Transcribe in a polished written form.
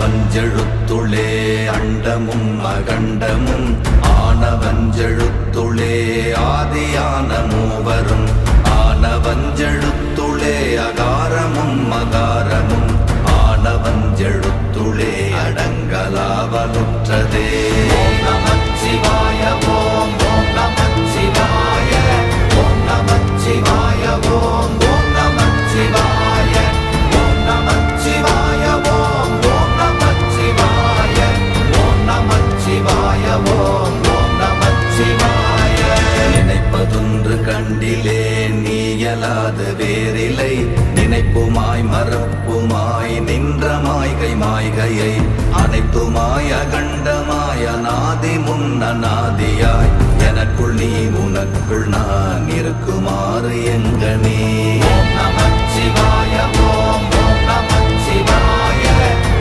ஆனவஞ்செழுத்துளே அண்டமும் அகண்டமும் ஆனவஞ்செழுத்துளே ஆதியான மூவரும் ஆனவஞ்செழுத்துளே அகாரமும் மகாரமும் ஆனவஞ்செழுத்துளே அடங்கலாவலுற்றதே. ஓம் நமச்சிவாய ஓம் ஓம் நமச்சிவாய ஓம் நமச்சிவாய ஓம் ஓம் நமச்சிவாய ஓம் நமச்சிவாய ஓம் ஓம் நமச்சிவாய ஓம் நமச்சிவாய ஓம் ஓம் நமச்சிவாய. நினைப்பதொன்று கண்டிலே நீயலாது வேறில்லை நினைப்புமாய் மறப்புமாய் நின்ற மாய்கை மாய்கையை அனைத்துமாய் அகண்டமாய் அநாதி முன்னநாதியாய் எனக்குள் நீ உனக்குள் நான் இருக்குமாறு எங்கனே.